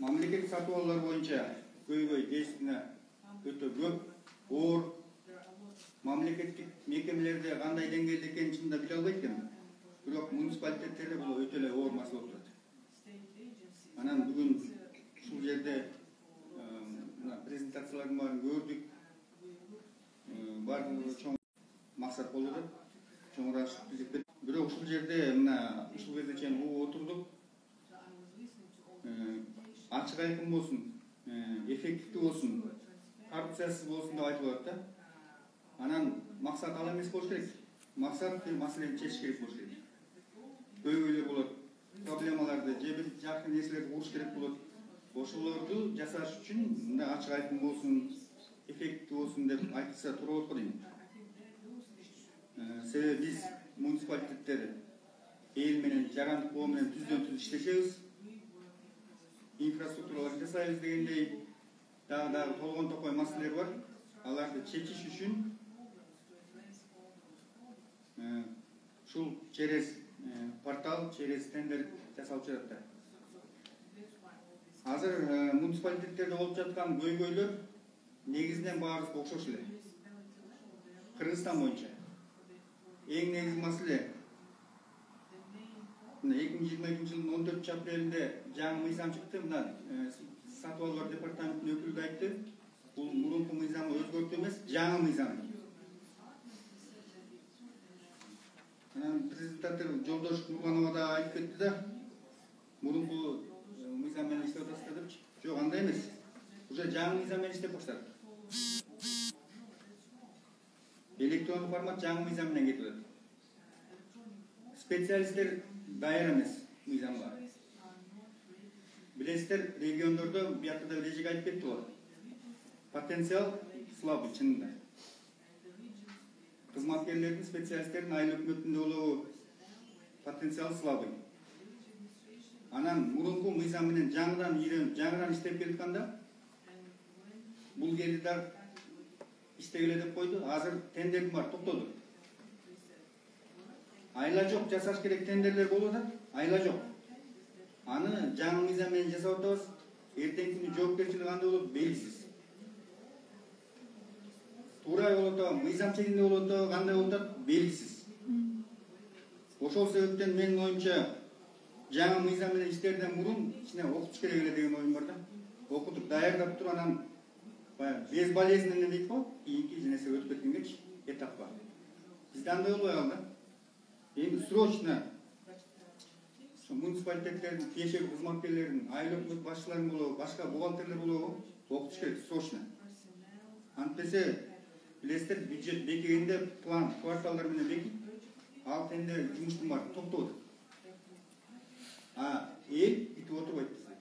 мамлекеттик сатып алуулар боюнча көйгөй действительно өтө көп, оор. Мамлекеттик мекемелерде кандай деңгээлде экенин чынында биле албайт экен. Бирок муниципалитеттерде бул өтө эле оор маселе болуп турат. Анан бүгүн ушул жерде презентациялардын баарын көрдүк. Баардыгы чоң максат болду. Чоңураак түзүп кетти. Бирок ушул жерде ушул жерде чейин отурдук. Ачык айкын болсун, эффективдүү болсун, коррупциясыз болсун деп айтып атат да. Анан максат ал эмес болуш керек. Максат бир маселени чечиш керек болуш керек. Көйгөйлөр болот, проблемаларды же бир жакшы нерселерди куруш керек болот. Ошолорду жасаш үчүн мындай ачык айкын болсун, эффективдүү болсун деп айтылса туура болот го дейм. Себеби биз муниципалитеттер эл менен жарандык коо менен түздөн-түз иштешебиз. Инфраструктураларды жасайбыз дегендей дагы толгон токой маселелер бар. Аларды чечиш үчүн ушул через портал, через тендер жасалып жатат. Азыр муниципалитеттерде болуп жаткан көйгөйлөр негизинен баарыбызга окшош эле. Кыргызстан боюнча эң негизги маселе 2022 жылдын 14 апрелинде жаңы мыйзам чыкты. Сатып алуулар департаментинин өкүлү айтты. Бул мурунку мыйзамды өзгөртүү эмес, жаңы мыйзам. Анан президенттер Жолдош Нурманова да айтып кетти да, мурунку мыйзам менен иштеп атасыздар депчи. Жок, андай эмес. Уже жаңы мыйзам менен иштеп баштадык. Электрондук формат жаңы мыйзам менен кетип атат. Специалисттер даяр эмес мыйзамга. Билесиздер, региондордо биякта да режик айтып кетти болот. Потенциал слабый чынында. Кызматкерлердин, специалисттердин айыл өкмөтүндө болобу потенциал слабый. Анан мурунку мыйзам менен жаңыдан иштеп келатканда бул кедидар иштегеле деп койду. Азыр тендердин бар, токтоду. Айла жок, жасаш керек тендерлер болуп атат. Айла жок. Аны жаңы мыйзам менен жасап атабыз. Эртеңки күнү жоопкерчилиги кандай болот белгисиз. Туура болот, мыйзам чегинде болот, кандай болот белгисиз. Ошол себептен менин оюмча жаңы мыйзам менен иштерден мурун ичине окутуш керек эле деген оюм бар да. Окутуп даярдап туруп анан безболезненно дейт го, кийинки нерсе өтүп кеткенгечи этапка. Бизде андай болбой калды. Эми срочно муниципалитеттердин тиешелүү кызматкерлерин, айыл өкмөт башчыларын болобу, башка бухгалтерлер болобу окутуш керек срочно. Антпесе билесиздер, бюджет бекигенде план кварталдар менен бекип, ал тендер жумуштун баары токтоду. Эл бүтүп отурбайт бизде.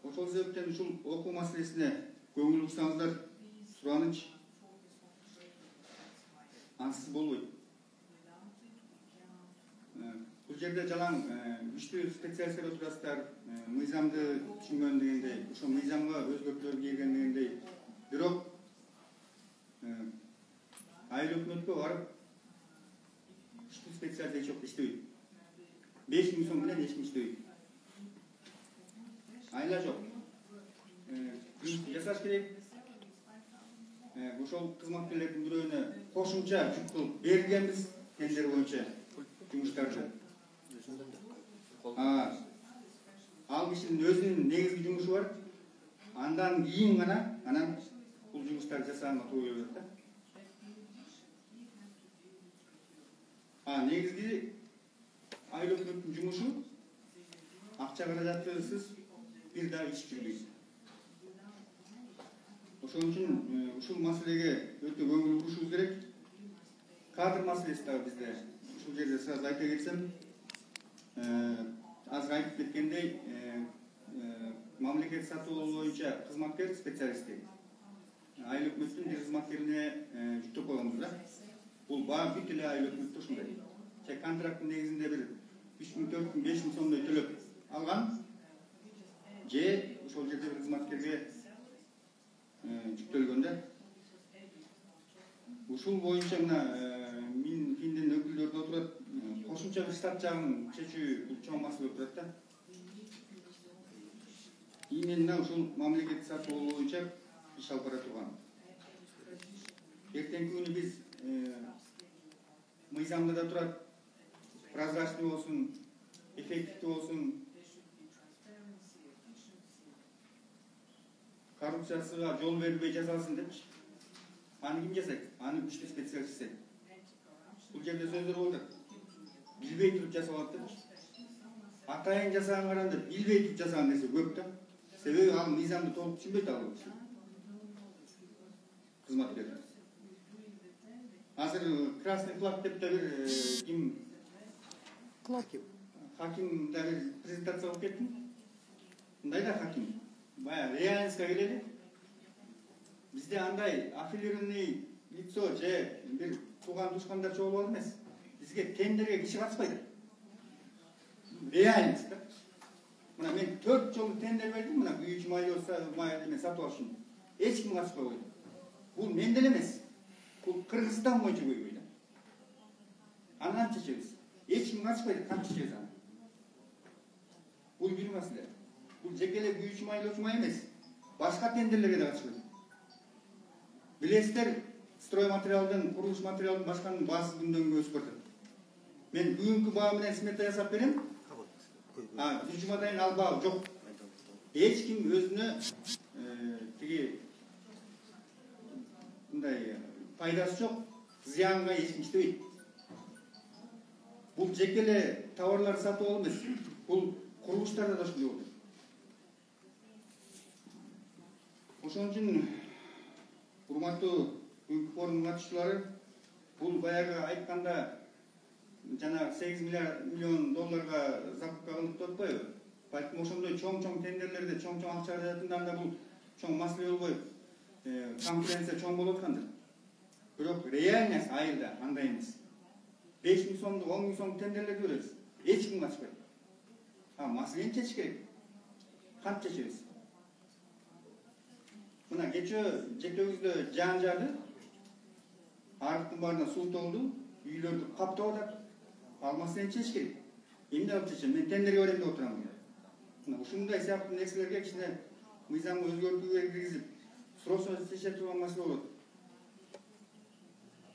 Ошол себептен ушул окуу маселесине көңүл бурсаңыздар, сураныч ансыз болбойт. Бул жерде жалаң күчтүү специалисттер отурасыздар, мыйзамды түшүнгөн дегендей, ошол мыйзамга өзгөртүүлөр кирген дегендей. Бирок айыл өкмөткө барып күчтүү специалист эч жок иштебейт. 5000 сом менен эч ким иштебейт. Айла жок. Жасаш керек. Ошол кызматкерлердин бирөөнө кошумча жүк кылып бергенбиз тендер боюнча жумуштарды. Ал кишинин өзүнүн негизги жумушу бар. Андан кийин гана бул жумуштарды жасаганга туура келет да. Негизги айыл өкмөттүн жумушу акча каражатысыз бир да иш жүрбөйт. Ошон үчүн ушул маселеге өтө көңүл бурушубуз керек. Кадр маселеси да бизде. Ушул жерде сразу айта кетсем, азыр айтып кеткендей, мамлекет сатып алуу боюнча кызматкер специалисти айыл өкмөттүн бир кызматкерине жүктөп койгонбуз да. Бул баары бүт эле айыл өкмөттө ушундай. Контракттын негизинде бир 3000, 4000, 5000 сомдой төлөп алган же ошол жерде бир кызматкерге жүктөлгөндө. Ушул боюнча мына Финдин өкүлдөрү отурат, кошумча бир штат жагын чечүү бул чоң маселе болуп турат да. Именно ушул мамлекеттик сатып алуу боюнча иш алып бара турган. Эртеңки күнү биз мыйзамда да турат, прозрачный болсун, эффективдүү болсун, коррупциясыга жол бербей жасалсын депчи. Аны ким жасайт? Аны күчтүү специалист жасайт. Бул жерде сөздөр болуп атат. Билбей туруп жасап атат депчи. Атайын жасаган каранды билбей туруп жасаган нерсе көп да. Себеби ал мыйзамды толук түшүнбөйт ал кызматкер. Азыр красный флаг деп да бир ким хаким да бир презентация кылып кетти. Мындай да хаким. Баягы реальностька келели. Бизде андай аффилированный лицо же бир тууган тушкандар чогуу болот эмес. Бизге тендерге киши катышпайт. Реальность да. Мына мен 4 жолу тендер бердим, мына үйчү май эме сатып алыш үчүн. Эч ким катышпай койду. Бул мен деле эмес. Бул Кыргызстан боюнча көйгөй да. Анан чечебиз. Эч ким катышпайт, кантип чечебиз аны? Бул бир маселе. Бул жеке эле үйчү май эмес. Башка тендерлерге да катышпайт. Билесиздер, стройматериалдын, курулуш материалдын башканын баасы күндөн өсүп барат. Мен бүгүнкү баа менен смета жасап берем. Жумадайын албагы жок. Эч ким өзүнө тиги мындай пайдасы жок, зыянга эч ким иштебейт. Бул жеке эле товарларды сатып алуу эмес. Бул курулуштарда да ошондой болот. Ошон үчүн урматтуу бүгүнкү форумдун катышчылары, бул баягы айтканда жана 8 миллион долларга закупка кылдык деп атпайбы? Балким ошондой чоң тендерлерде чоң акча каражатында бул чоң маселе болбой, конкуренция чоң болуп аткандыр. Бирок реальность айылда андай эмес. 5 миң сомдук, 10 миң сомдук тендерлерди көрөбүз. Эч ким катышпайт. Маселени чечиш керек. Кантип чечебиз? Мына кечээ жектөбүздө жаан жаады. Арыктын баарына суу толду, үйлөрдү каптап атат. Ал маселени чечиш керек. Эмне кылып чечем? Мен тендерге барайын деп отурам. Мына ушундай сыяктуу нерселерге кичине мыйзамга өзгөртүү киргизип, срочно чече турган маселе болот.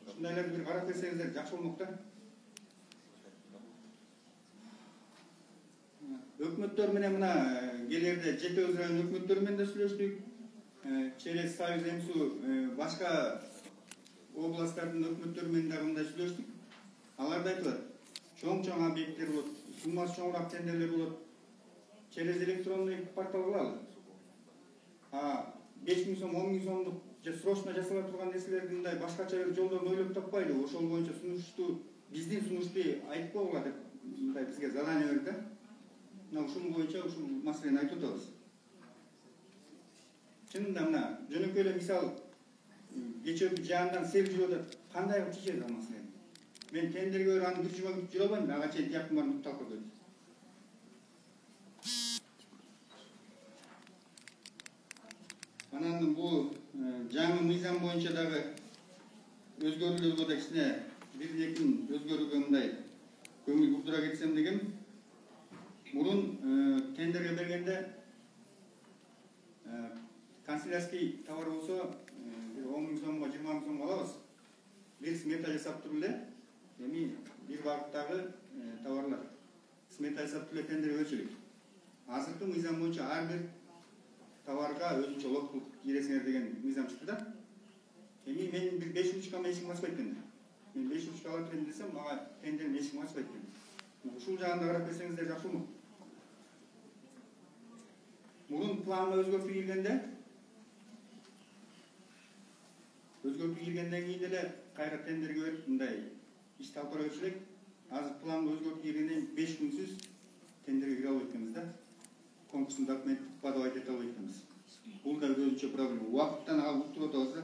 Ушундайларды бир карап берсеңиздер жакшы болмок да. Өкмөттөр менен мына келерде жетебиз район өкмөттөрү менен да сүйлөштүк. Через Союз МСУ башка областтардын өкмөттөрү менен да мындай сүйлөштүк. Алар да айтып, чоң объекттер болот, суммасы чоңураак тендерлер болот. Через электронный портал кылалы. 5 миң сом, 10 миң сомдук же срочно жасала турган нерселерди мындай башкача бир жолдон ойлоп таппайлы. Ошол боюнча сунушту, биздин сунушту айтып койгула деп мындай бизге задание берди. Мына ушул боюнча ушул маселени айтып атабыз. Чынында мына жөнөкөй эле мисал кечээки жаандан сел жүрөдө кандай кылып чечебиз ал маселени? Мен тендерге берип аны бир жума күтүп жүрө албайм, ага чейин тияктын баарын утуп талкып койдум. Анан бул жаңы мыйзам боюнча дагы өзгөрүүлөргө да кичине бир-экин өзгөрүүгө мындай көңүл бурдура кетсем дегем. Мурун тендерге бергенде канцелярский товар болсо 10 миң сомго, 20 миң сомго алабыз. Бир смета жасап туруп эле, эми бир багыттагы товарлар смета жасап туруп эле тендерге өчүлүк. Азыркы мыйзам боюнча ар бир товарга өзүнчө лоттук киресиңер деген мыйзам чыкты да. Эми мен бир 5 ручкама эч ким ачпайт экен. Мен 5 ручка алып берем десем, мага тендерди эч ким ачпайт экен. Ушул жагында карап берсеңиздер жакшы болмок. Мурун планга өзгөртүү киргенден кийин эле кайра тендерге берип мындай иш талкууга өтүшүлөт. Азыр планга өзгөртүү киргенден 5 күнсүз тендерге кире албайт экенбиз да. Конкурстун документин подавать эте албайт экенбиз. Бул да өзүнчө проблема. Убакыттан алып уктуруп атабыз да.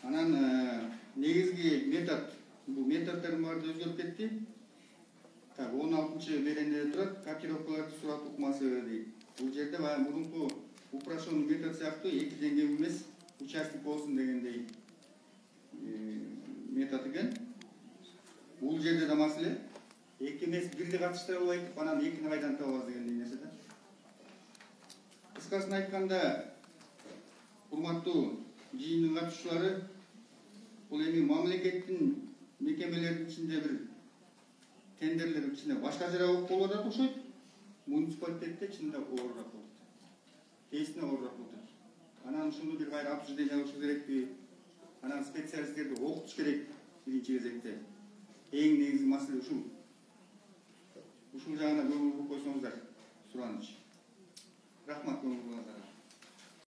Анан негизги метод, бул методдордун баары өзгөрүп кетти. 16-беренде турат, котировкаларды сурат укмасы дейт. Бул жерде баягы мурунку упрашенный метод сыяктуу 2 деңгээлүү эмес участник болсун дегендей метод экен. Бул жерде да маселе эки эмес бирди катыштыра албайт, анан экини кайдан табабыз деген нерсе да. Кыскасын айтканда, урматтуу жыйындын катышуучулары, бул эми мамлекеттин мекемелеринин ичинде бир тендерлер ичинде башкачараак болуп атат окшойт. Муниципалитетте чынында оорураак болот. Тесине оорураак болот. Анан ушуну бир кайра обсуждение кылыш керекпи? Анан специалисттерди окутуш керек биринчи кезекте. Эң негизги маселе ушул. Ушул жагына көңүл буруп койсоңуздар, сураныч. Рахмат көңүл буруңуздарга.